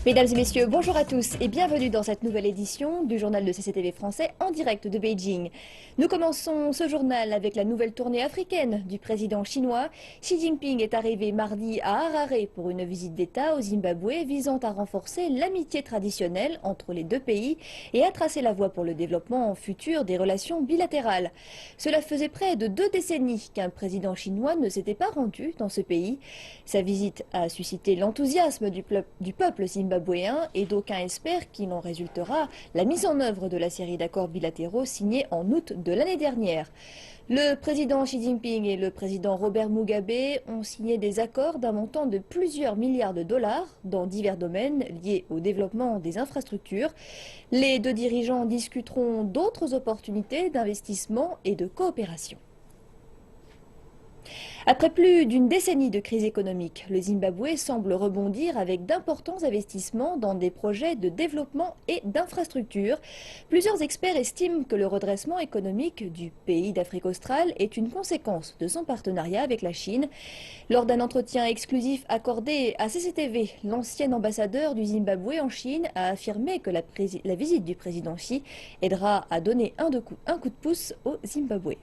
Mesdames et messieurs, bonjour à tous et bienvenue dans cette nouvelle édition du journal de CCTV français en direct de Beijing. Nous commençons ce journal avec la nouvelle tournée africaine du président chinois. Xi Jinping est arrivé mardi à Harare pour une visite d'État au Zimbabwe visant à renforcer l'amitié traditionnelle entre les deux pays et à tracer la voie pour le développement futur des relations bilatérales. Cela faisait près de 2 décennies qu'un président chinois ne s'était pas rendu dans ce pays. Sa visite a suscité l'enthousiasme du peuple zimbabwéen et d'aucuns espèrent qu'il en résultera la mise en œuvre de la série d'accords bilatéraux signés en août de l'année dernière. Le président Xi Jinping et le président Robert Mugabe ont signé des accords d'un montant de plusieurs milliards de dollars dans divers domaines liés au développement des infrastructures. Les deux dirigeants discuteront d'autres opportunités d'investissement et de coopération. Après plus d'une décennie de crise économique, le Zimbabwe semble rebondir avec d'importants investissements dans des projets de développement et d'infrastructures. Plusieurs experts estiment que le redressement économique du pays d'Afrique australe est une conséquence de son partenariat avec la Chine. Lors d'un entretien exclusif accordé à CCTV, l'ancien ambassadeur du Zimbabwe en Chine a affirmé que la visite du président Xi aidera à donner un coup de pouce au Zimbabwe.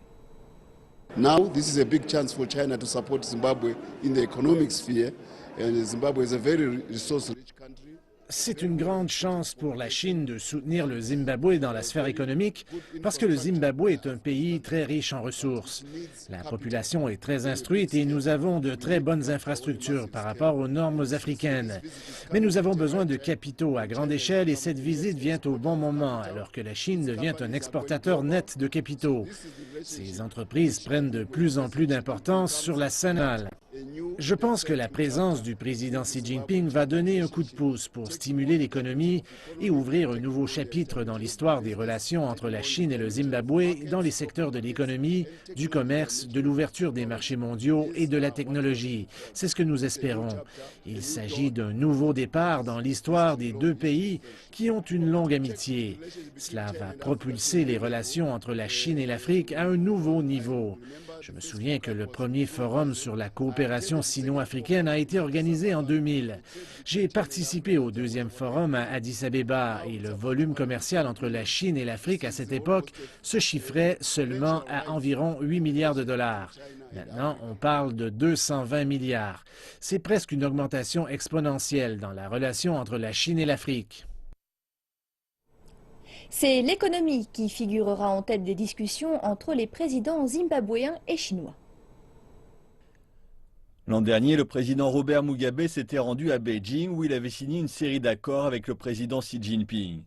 Now, this is a big chance for China to support Zimbabwe in the economic sphere, and Zimbabwe is a very resource-rich country. C'est une grande chance pour la Chine de soutenir le Zimbabwe dans la sphère économique parce que le Zimbabwe est un pays très riche en ressources. La population est très instruite et nous avons de très bonnes infrastructures par rapport aux normes africaines. Mais nous avons besoin de capitaux à grande échelle et cette visite vient au bon moment alors que la Chine devient un exportateur net de capitaux. Ces entreprises prennent de plus en plus d'importance sur la scène mondiale. Je pense que la présence du président Xi Jinping va donner un coup de pouce pour stimuler l'économie et ouvrir un nouveau chapitre dans l'histoire des relations entre la Chine et le Zimbabwe dans les secteurs de l'économie, du commerce, de l'ouverture des marchés mondiaux et de la technologie. C'est ce que nous espérons. Il s'agit d'un nouveau départ dans l'histoire des deux pays qui ont une longue amitié. Cela va propulser les relations entre la Chine et l'Afrique à un nouveau niveau. Je me souviens que le premier forum sur la coopération sino-africaine a été organisé en 2000. J'ai participé au deuxième forum à Addis Abeba et le volume commercial entre la Chine et l'Afrique à cette époque se chiffrait seulement à environ 8 milliards de dollars. Maintenant, on parle de 220 milliards. C'est presque une augmentation exponentielle dans la relation entre la Chine et l'Afrique. C'est l'économie qui figurera en tête des discussions entre les présidents zimbabwéens et chinois. L'an dernier, le président Robert Mugabe s'était rendu à Beijing où il avait signé une série d'accords avec le président Xi Jinping.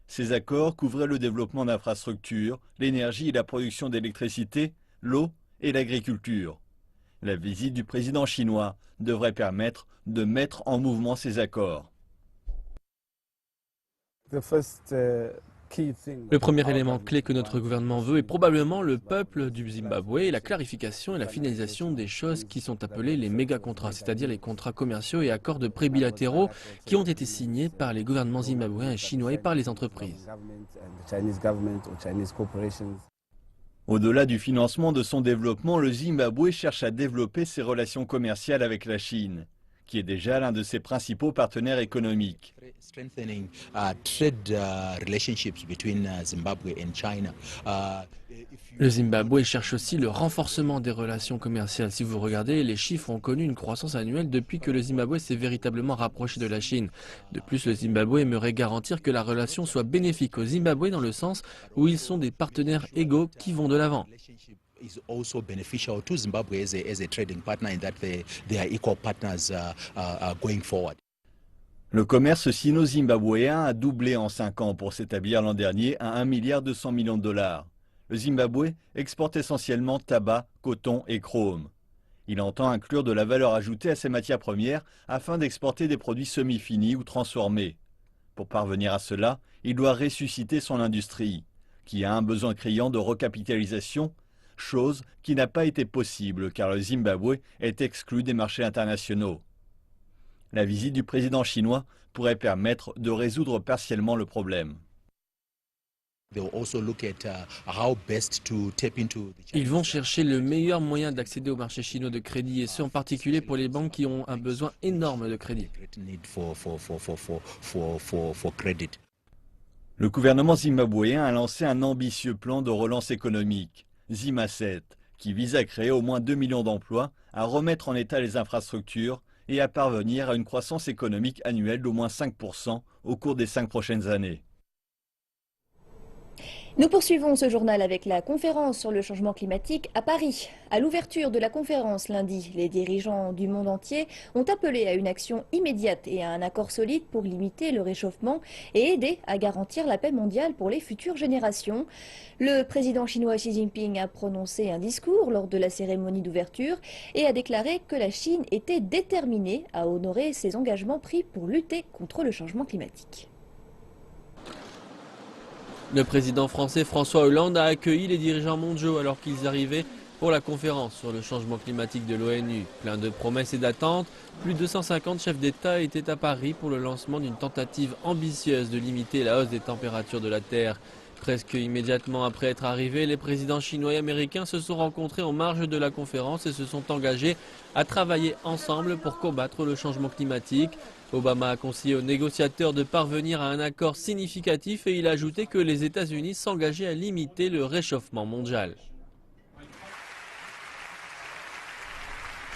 Ces accords couvraient le développement d'infrastructures, l'énergie et la production d'électricité, l'eau et l'agriculture. La visite du président chinois devrait permettre de mettre en mouvement ces accords. Le premier élément clé que notre gouvernement veut est probablement le peuple du Zimbabwe et la clarification et la finalisation des choses qui sont appelées les méga-contrats, c'est-à-dire les contrats commerciaux et accords de prêts bilatéraux qui ont été signés par les gouvernements zimbabwéens et chinois et par les entreprises. Au-delà du financement de son développement, le Zimbabwe cherche à développer ses relations commerciales avec la Chine, qui est déjà l'un de ses principaux partenaires économiques. Le Zimbabwe cherche aussi le renforcement des relations commerciales. Si vous regardez, les chiffres ont connu une croissance annuelle depuis que le Zimbabwe s'est véritablement rapproché de la Chine. De plus, le Zimbabwe aimerait garantir que la relation soit bénéfique au Zimbabwe dans le sens où ils sont des partenaires égaux qui vont de l'avant. Is also beneficial to Zimbabwe as a trading partner in that they are equal partners going forward. Le commerce sino-zimbabwéen a doublé en 5 ans pour s'établir l'an dernier à 1,2 milliard de dollars. Le Zimbabwe exporte essentiellement tabac, coton et chrome. Il entend inclure de la valeur ajoutée à ses matières premières afin d'exporter des produits semi-finis ou transformés. Pour parvenir à cela, il doit ressusciter son industrie, qui a un besoin criant de recapitalisation, chose qui n'a pas été possible car le Zimbabwe est exclu des marchés internationaux. La visite du président chinois pourrait permettre de résoudre partiellement le problème. Ils vont chercher le meilleur moyen d'accéder au marché chinois de crédit, et ce en particulier pour les banques qui ont un besoin énorme de crédit. Le gouvernement zimbabwéen a lancé un ambitieux plan de relance économique, Zima 7, qui vise à créer au moins 2 millions d'emplois, à remettre en état les infrastructures et à parvenir à une croissance économique annuelle d'au moins 5% au cours des 5 prochaines années. Nous poursuivons ce journal avec la conférence sur le changement climatique à Paris. À l'ouverture de la conférence lundi, les dirigeants du monde entier ont appelé à une action immédiate et à un accord solide pour limiter le réchauffement et aider à garantir la paix mondiale pour les futures générations. Le président chinois Xi Jinping a prononcé un discours lors de la cérémonie d'ouverture et a déclaré que la Chine était déterminée à honorer ses engagements pris pour lutter contre le changement climatique. Le président français François Hollande a accueilli les dirigeants mondiaux alors qu'ils arrivaient pour la conférence sur le changement climatique de l'ONU. Plein de promesses et d'attentes, plus de 250 chefs d'État étaient à Paris pour le lancement d'une tentative ambitieuse de limiter la hausse des températures de la Terre. Presque immédiatement après être arrivés, les présidents chinois et américains se sont rencontrés en marge de la conférence et se sont engagés à travailler ensemble pour combattre le changement climatique. Obama a conseillé aux négociateurs de parvenir à un accord significatif et il a ajouté que les États-Unis s'engageaient à limiter le réchauffement mondial.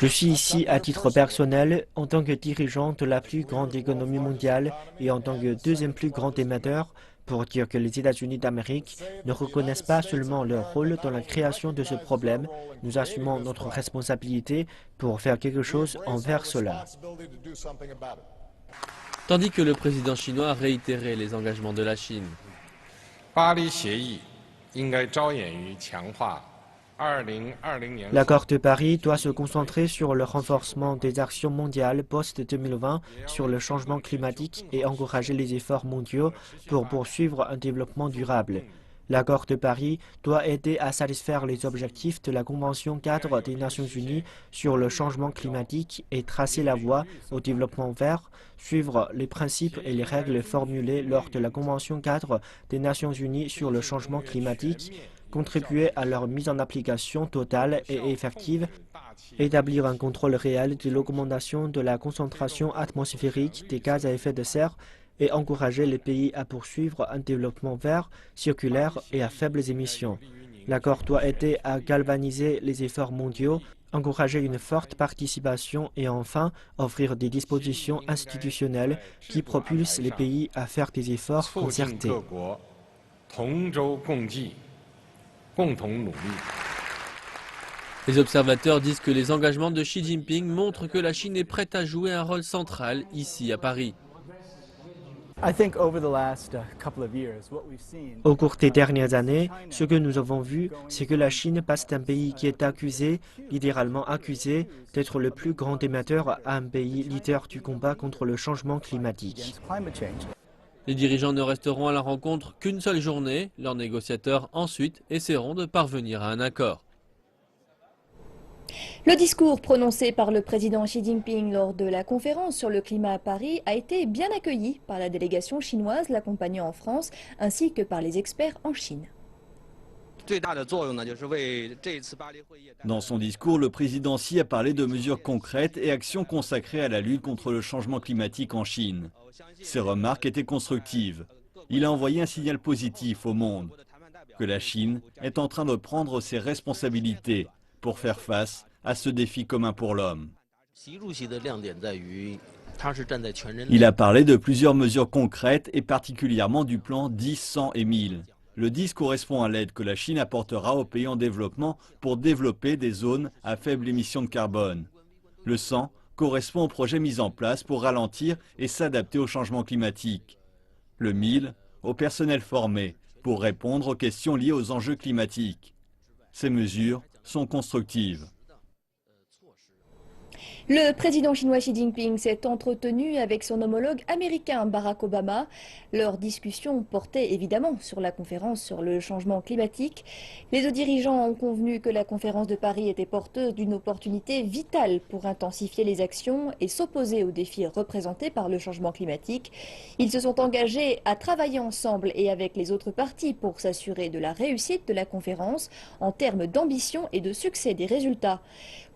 Je suis ici à titre personnel en tant que dirigeant de la plus grande économie mondiale et en tant que deuxième plus grand émetteur pour dire que les États-Unis d'Amérique ne reconnaissent pas seulement leur rôle dans la création de ce problème, nous assumons notre responsabilité pour faire quelque chose envers cela. Tandis que le président chinois a réitéré les engagements de la Chine. L'accord de Paris doit se concentrer sur le renforcement des actions mondiales post-2020 sur le changement climatique et encourager les efforts mondiaux pour poursuivre un développement durable. L'accord de Paris doit aider à satisfaire les objectifs de la Convention cadre des Nations Unies sur le changement climatique et tracer la voie au développement vert, suivre les principes et les règles formulées lors de la Convention cadre des Nations Unies sur le changement climatique, contribuer à leur mise en application totale et effective, établir un contrôle réel de l'augmentation de la concentration atmosphérique des gaz à effet de serre et encourager les pays à poursuivre un développement vert, circulaire et à faibles émissions. L'accord doit aider à galvaniser les efforts mondiaux, encourager une forte participation et enfin offrir des dispositions institutionnelles qui propulsent les pays à faire des efforts concertés. Les observateurs disent que les engagements de Xi Jinping montrent que la Chine est prête à jouer un rôle central ici à Paris. Au cours des dernières années, ce que nous avons vu, c'est que la Chine passe d'un pays qui est accusé, littéralement accusé, d'être le plus grand émetteur à un pays leader du combat contre le changement climatique. Les dirigeants ne resteront à la rencontre qu'une seule journée. Leurs négociateurs ensuite essaieront de parvenir à un accord. Le discours prononcé par le président Xi Jinping lors de la conférence sur le climat à Paris a été bien accueilli par la délégation chinoise l'accompagnant en France ainsi que par les experts en Chine. Dans son discours, le président Xi a parlé de mesures concrètes et actions consacrées à la lutte contre le changement climatique en Chine. Ses remarques étaient constructives. Il a envoyé un signal positif au monde, que la Chine est en train de prendre ses responsabilités pour faire face à ce défi commun pour l'homme. Il a parlé de plusieurs mesures concrètes et particulièrement du plan 10, 100 et 1000. Le 10 correspond à l'aide que la Chine apportera aux pays en développement pour développer des zones à faible émission de carbone. Le 100 correspond aux projets mis en place pour ralentir et s'adapter au changement climatique. Le 1000 au personnel formé pour répondre aux questions liées aux enjeux climatiques. Ces mesures sont constructives. Le président chinois Xi Jinping s'est entretenu avec son homologue américain Barack Obama. Leurs discussions portaient évidemment sur la conférence sur le changement climatique. Les deux dirigeants ont convenu que la conférence de Paris était porteuse d'une opportunité vitale pour intensifier les actions et s'opposer aux défis représentés par le changement climatique. Ils se sont engagés à travailler ensemble et avec les autres parties pour s'assurer de la réussite de la conférence en termes d'ambition et de succès des résultats.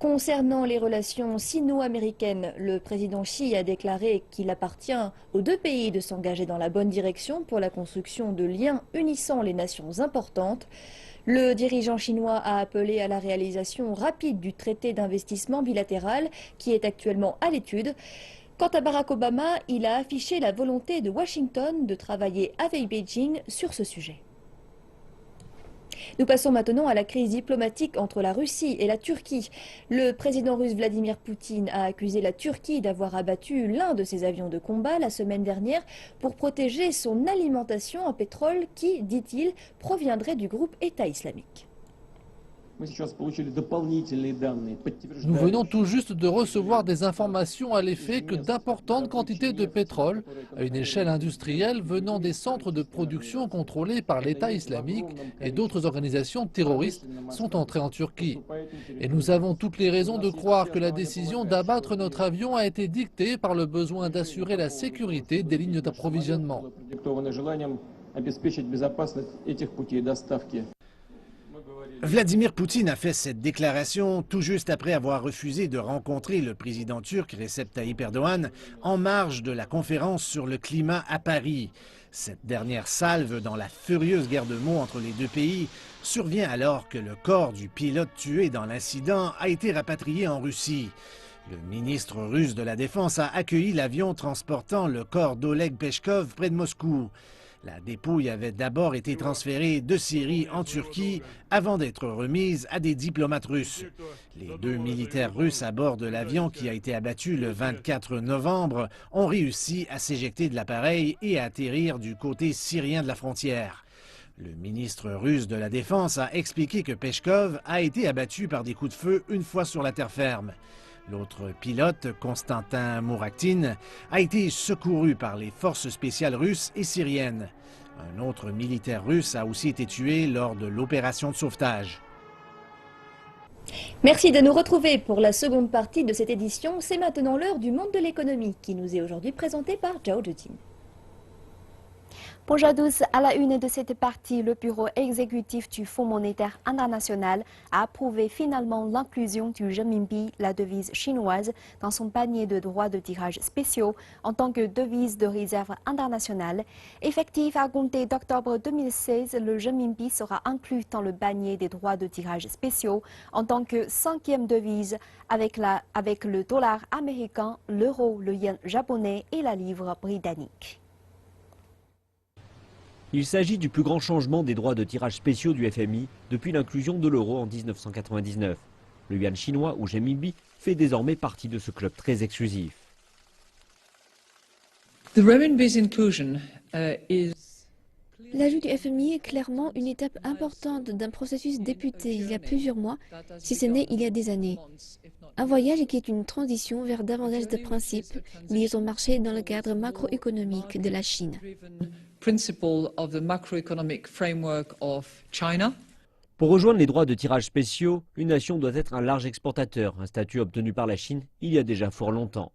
Concernant les relations sino-américaines, le président Xi a déclaré qu'il appartient aux deux pays de s'engager dans la bonne direction pour la construction de liens unissant les nations importantes. Le dirigeant chinois a appelé à la réalisation rapide du traité d'investissement bilatéral qui est actuellement à l'étude. Quant à Barack Obama, il a affiché la volonté de Washington de travailler avec Beijing sur ce sujet. Nous passons maintenant à la crise diplomatique entre la Russie et la Turquie. Le président russe Vladimir Poutine a accusé la Turquie d'avoir abattu l'un de ses avions de combat la semaine dernière pour protéger son alimentation en pétrole qui, dit-il, proviendrait du groupe État islamique. Nous venons tout juste de recevoir des informations à l'effet que d'importantes quantités de pétrole, à une échelle industrielle, venant des centres de production contrôlés par l'État islamique et d'autres organisations terroristes, sont entrés en Turquie. Et nous avons toutes les raisons de croire que la décision d'abattre notre avion a été dictée par le besoin d'assurer la sécurité des lignes d'approvisionnement. Vladimir Poutine a fait cette déclaration tout juste après avoir refusé de rencontrer le président turc Recep Tayyip Erdogan en marge de la conférence sur le climat à Paris. Cette dernière salve dans la furieuse guerre de mots entre les deux pays survient alors que le corps du pilote tué dans l'incident a été rapatrié en Russie. Le ministre russe de la Défense a accueilli l'avion transportant le corps d'Oleg Peshkov près de Moscou. La dépouille avait d'abord été transférée de Syrie en Turquie avant d'être remise à des diplomates russes. Les deux militaires russes à bord de l'avion qui a été abattu le 24 novembre ont réussi à s'éjecter de l'appareil et à atterrir du côté syrien de la frontière. Le ministre russe de la Défense a expliqué que Peshkov a été abattu par des coups de feu une fois sur la terre ferme. L'autre pilote, Konstantin Mourakhtin, a été secouru par les forces spéciales russes et syriennes. Un autre militaire russe a aussi été tué lors de l'opération de sauvetage. Merci de nous retrouver pour la seconde partie de cette édition. C'est maintenant l'heure du monde de l'économie qui nous est aujourd'hui présentée par Zhao Zhejin. Bonjour à tous. À la une de cette partie, le bureau exécutif du Fonds monétaire international a approuvé finalement l'inclusion du renminbi, la devise chinoise, dans son panier de droits de tirage spéciaux en tant que devise de réserve internationale. Effectif à compter d'octobre 2016, le renminbi sera inclus dans le panier des droits de tirage spéciaux en tant que cinquième devise avec le dollar américain, l'euro, le yen japonais et la livre britannique. Il s'agit du plus grand changement des droits de tirage spéciaux du FMI depuis l'inclusion de l'euro en 1999. Le yuan chinois ou renminbi fait désormais partie de ce club très exclusif. L'ajout du FMI est clairement une étape importante d'un processus débuté il y a plusieurs mois, si ce n'est il y a des années. Un voyage qui est une transition vers davantage de principes liés au marché dans le cadre macroéconomique de la Chine. Pour rejoindre les droits de tirage spéciaux, une nation doit être un large exportateur, un statut obtenu par la Chine il y a déjà fort longtemps.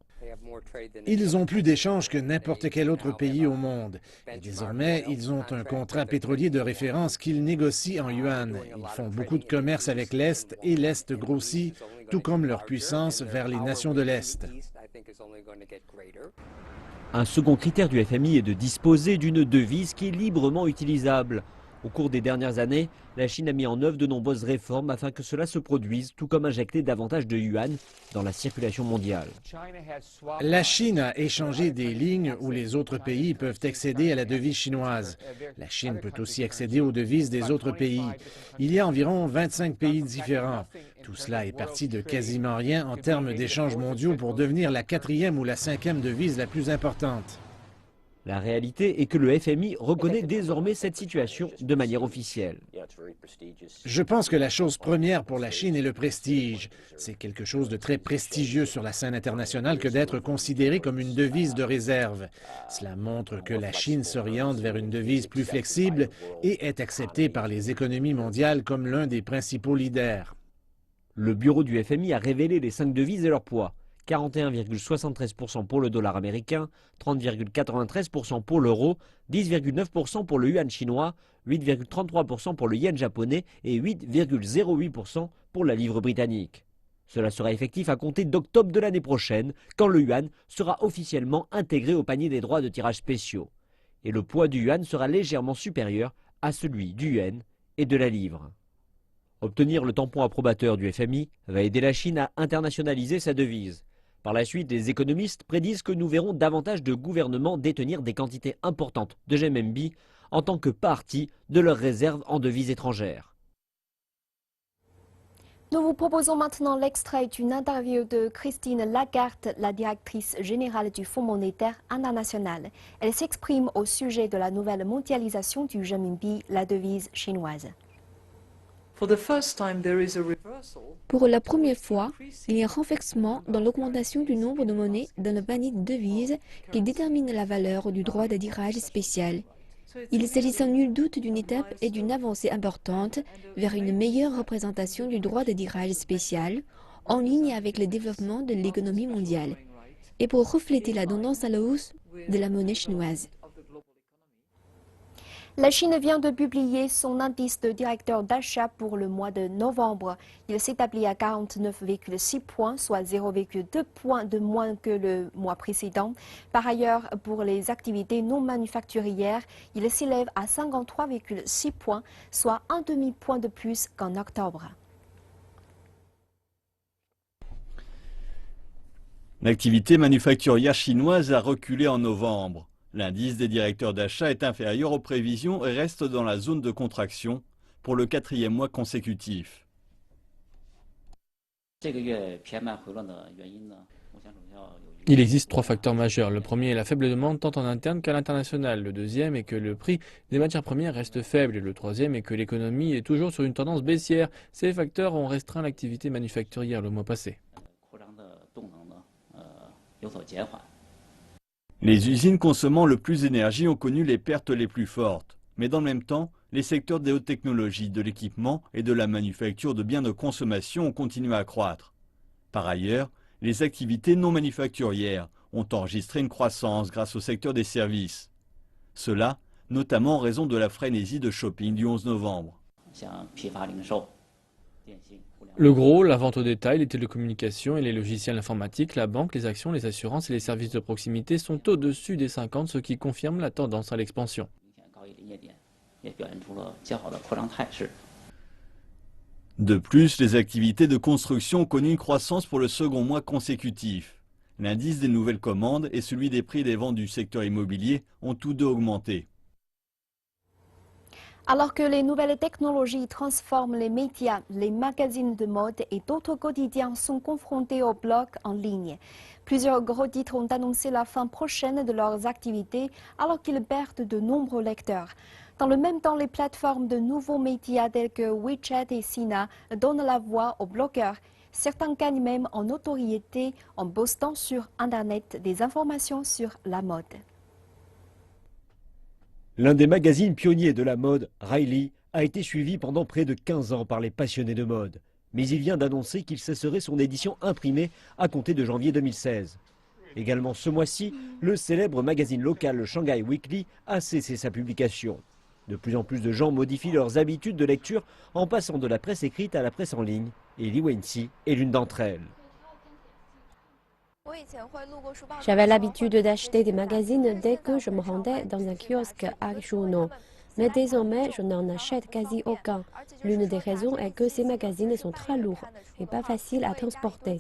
Ils ont plus d'échanges que n'importe quel autre pays au monde. Et désormais, ils ont un contrat pétrolier de référence qu'ils négocient en yuan. Ils font beaucoup de commerce avec l'Est et l'Est grossit, tout comme leur puissance vers les nations de l'Est. Un second critère du FMI est de disposer d'une devise qui est librement utilisable. Au cours des dernières années, la Chine a mis en œuvre de nombreuses réformes afin que cela se produise, tout comme injecter davantage de yuan dans la circulation mondiale. La Chine a échangé des lignes où les autres pays peuvent accéder à la devise chinoise. La Chine peut aussi accéder aux devises des autres pays. Il y a environ 25 pays différents. Tout cela est parti de quasiment rien en termes d'échanges mondiaux pour devenir la 4e ou la 5e devise la plus importante. La réalité est que le FMI reconnaît désormais cette situation de manière officielle. Je pense que la chose première pour la Chine est le prestige. C'est quelque chose de très prestigieux sur la scène internationale que d'être considéré comme une devise de réserve. Cela montre que la Chine s'oriente vers une devise plus flexible et est acceptée par les économies mondiales comme l'un des principaux leaders. Le bureau du FMI a révélé les 5 devises et leur poids. 41,73% pour le dollar américain, 30,93% pour l'euro, 10,9% pour le yuan chinois, 8,33% pour le yen japonais et 8,08% pour la livre britannique. Cela sera effectif à compter d'octobre de l'année prochaine, quand le yuan sera officiellement intégré au panier des droits de tirage spéciaux. Et le poids du yuan sera légèrement supérieur à celui du yen et de la livre. Obtenir le tampon approbateur du FMI va aider la Chine à internationaliser sa devise. Par la suite, les économistes prédisent que nous verrons davantage de gouvernements détenir des quantités importantes de renminbi en tant que partie de leurs réserves en devises étrangères. Nous vous proposons maintenant l'extrait d'une interview de Christine Lagarde, la directrice générale du Fonds monétaire international. Elle s'exprime au sujet de la nouvelle mondialisation du renminbi, la devise chinoise. Pour la première fois, il y a un renversement dans l'augmentation du nombre de monnaies dans le panier de devises qui détermine la valeur du droit de tirage spécial. Il s'agit sans nul doute d'une étape et d'une avancée importante vers une meilleure représentation du droit de tirage spécial, en ligne avec le développement de l'économie mondiale, et pour refléter la tendance à la hausse de la monnaie chinoise. La Chine vient de publier son indice de directeur d'achat pour le mois de novembre. Il s'établit à 49,6 points, soit 0,2 points de moins que le mois précédent. Par ailleurs, pour les activités non manufacturières, il s'élève à 53,6 points, soit un demi-point de plus qu'en octobre. L'activité manufacturière chinoise a reculé en novembre. L'indice des directeurs d'achat est inférieur aux prévisions et reste dans la zone de contraction pour le 4e mois consécutif. Il existe 3 facteurs majeurs. Le premier est la faible demande tant en interne qu'à l'international. Le deuxième est que le prix des matières premières reste faible. Et le troisième est que l'économie est toujours sur une tendance baissière. Ces facteurs ont restreint l'activité manufacturière le mois passé. Les usines consommant le plus d'énergie ont connu les pertes les plus fortes. Mais dans le même temps, les secteurs des hautes technologies, de l'équipement et de la manufacture de biens de consommation ont continué à croître. Par ailleurs, les activités non manufacturières ont enregistré une croissance grâce au secteur des services. Cela, notamment en raison de la frénésie de shopping du 11 novembre. Le gros, la vente au détail, les télécommunications et les logiciels informatiques, la banque, les actions, les assurances et les services de proximité sont au-dessus des 50, ce qui confirme la tendance à l'expansion. De plus, les activités de construction ont connu une croissance pour le second mois consécutif. L'indice des nouvelles commandes et celui des prix des ventes du secteur immobilier ont tous deux augmenté. Alors que les nouvelles technologies transforment les médias, les magazines de mode et d'autres quotidiens sont confrontés aux blogs en ligne. Plusieurs gros titres ont annoncé la fin prochaine de leurs activités alors qu'ils perdent de nombreux lecteurs. Dans le même temps, les plateformes de nouveaux médias tels que WeChat et Sina donnent la voix aux blogueurs. Certains gagnent même en notoriété en postant sur Internet des informations sur la mode. L'un des magazines pionniers de la mode, Riley, a été suivi pendant près de 15 ans par les passionnés de mode. Mais il vient d'annoncer qu'il cesserait son édition imprimée à compter de janvier 2016. Également ce mois-ci, le célèbre magazine local le Shanghai Weekly a cessé sa publication. De plus en plus de gens modifient leurs habitudes de lecture en passant de la presse écrite à la presse en ligne. Et Li Wenxi est l'une d'entre elles. J'avais l'habitude d'acheter des magazines dès que je me rendais dans un kiosque à journaux. Mais désormais, je n'en achète quasi aucun. L'une des raisons est que ces magazines sont très lourds et pas faciles à transporter.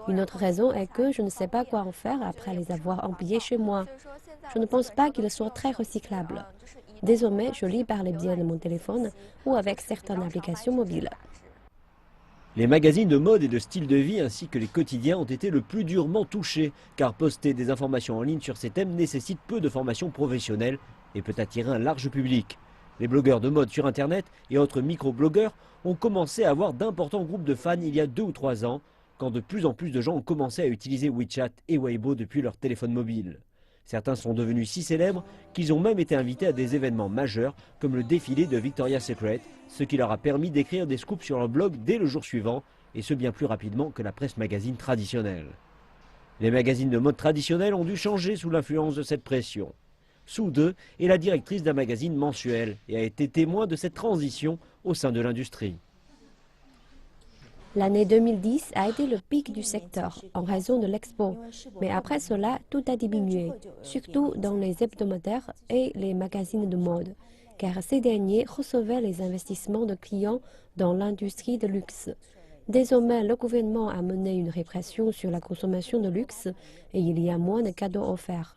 Une autre raison est que je ne sais pas quoi en faire après les avoir empilés chez moi. Je ne pense pas qu'ils soient très recyclables. Désormais, je lis par les biais de mon téléphone ou avec certaines applications mobiles. Les magazines de mode et de style de vie ainsi que les quotidiens ont été le plus durement touchés, car poster des informations en ligne sur ces thèmes nécessite peu de formation professionnelle et peut attirer un large public. Les blogueurs de mode sur Internet et autres micro-blogueurs ont commencé à avoir d'importants groupes de fans il y a 2 ou 3 ans, quand de plus en plus de gens ont commencé à utiliser WeChat et Weibo depuis leur téléphone mobile. Certains sont devenus si célèbres qu'ils ont même été invités à des événements majeurs comme le défilé de Victoria's Secret, ce qui leur a permis d'écrire des scoops sur leur blog dès le jour suivant, et ce bien plus rapidement que la presse magazine traditionnelle. Les magazines de mode traditionnels ont dû changer sous l'influence de cette pression. Su De est la directrice d'un magazine mensuel et a été témoin de cette transition au sein de l'industrie. L'année 2010 a été le pic du secteur en raison de l'expo, mais après cela, tout a diminué, surtout dans les hebdomadaires et les magazines de mode, car ces derniers recevaient les investissements de clients dans l'industrie de luxe. Désormais, le gouvernement a mené une répression sur la consommation de luxe et il y a moins de cadeaux offerts.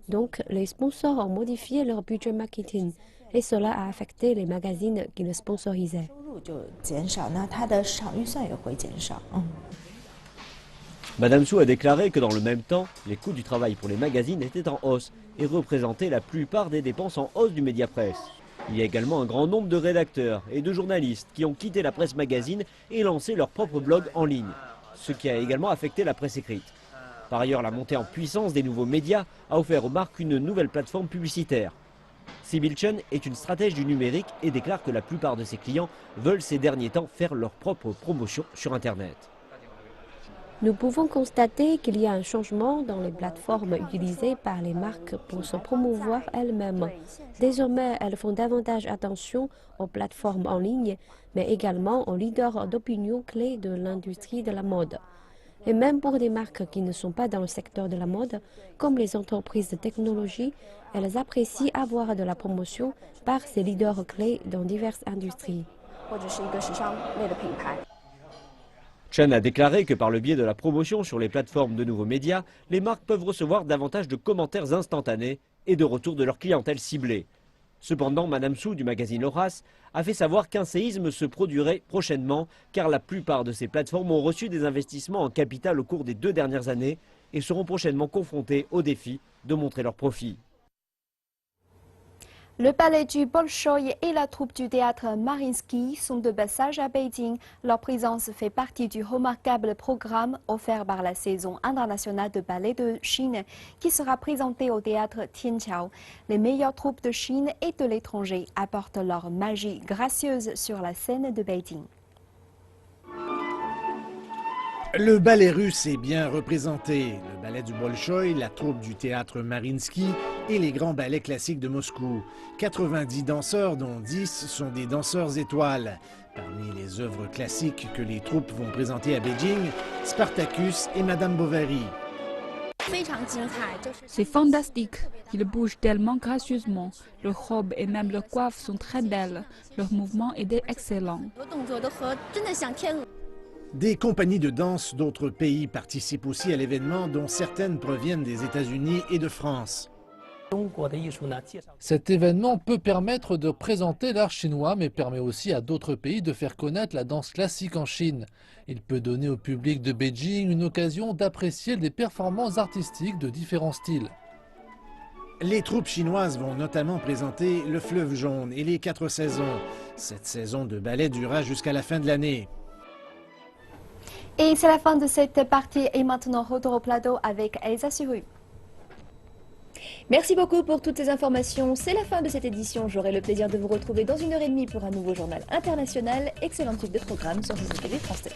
Donc, les sponsors ont modifié leur budget marketing et cela a affecté les magazines qui le sponsorisaient. Madame Su a déclaré que dans le même temps, les coûts du travail pour les magazines étaient en hausse et représentaient la plupart des dépenses en hausse du Mediapresse. Il y a également un grand nombre de rédacteurs et de journalistes qui ont quitté la presse magazine et lancé leur propre blog en ligne, ce qui a également affecté la presse écrite. Par ailleurs, la montée en puissance des nouveaux médias a offert aux marques une nouvelle plateforme publicitaire. Sibyl Chen est une stratège du numérique et déclare que la plupart de ses clients veulent ces derniers temps faire leur propre promotion sur Internet. Nous pouvons constater qu'il y a un changement dans les plateformes utilisées par les marques pour se promouvoir elles-mêmes. Désormais, elles font davantage attention aux plateformes en ligne, mais également aux leaders d'opinion clés de l'industrie de la mode. Et même pour des marques qui ne sont pas dans le secteur de la mode, comme les entreprises de technologie, elles apprécient avoir de la promotion par ces leaders clés dans diverses industries. Chen a déclaré que par le biais de la promotion sur les plateformes de nouveaux médias, les marques peuvent recevoir davantage de commentaires instantanés et de retours de leur clientèle ciblée. Cependant, Madame Su du magazine Horace a fait savoir qu'un séisme se produirait prochainement car la plupart de ces plateformes ont reçu des investissements en capital au cours des 2 dernières années et seront prochainement confrontées au défi de montrer leurs profits. Le ballet du Bolchoï et la troupe du théâtre Mariinsky sont de passage à Beijing. Leur présence fait partie du remarquable programme offert par la saison internationale de ballet de Chine qui sera présentée au théâtre Tianqiao. Les meilleures troupes de Chine et de l'étranger apportent leur magie gracieuse sur la scène de Beijing. Le ballet russe est bien représenté. Le ballet du Bolchoï, la troupe du théâtre Mariinsky et les grands ballets classiques de Moscou. 90 danseurs, dont 10 sont des danseurs étoiles. Parmi les œuvres classiques que les troupes vont présenter à Beijing, Spartacus et Madame Bovary. C'est fantastique. Ils bougent tellement gracieusement. Leurs robes et même leurs coiffes sont très belles. Leur mouvement est excellent. Des compagnies de danse d'autres pays participent aussi à l'événement, dont certaines proviennent des États-Unis et de France. Cet événement peut permettre de présenter l'art chinois, mais permet aussi à d'autres pays de faire connaître la danse classique en Chine. Il peut donner au public de Beijing une occasion d'apprécier des performances artistiques de différents styles. Les troupes chinoises vont notamment présenter Le Fleuve jaune et les 4 saisons. Cette saison de ballet durera jusqu'à la fin de l'année. Et c'est la fin de cette partie et maintenant retour au plateau avec Elsa Suru. Merci beaucoup pour toutes ces informations. C'est la fin de cette édition. J'aurai le plaisir de vous retrouver dans 1h30 pour un nouveau journal international. Excellente suite de programme sur CCTV Français.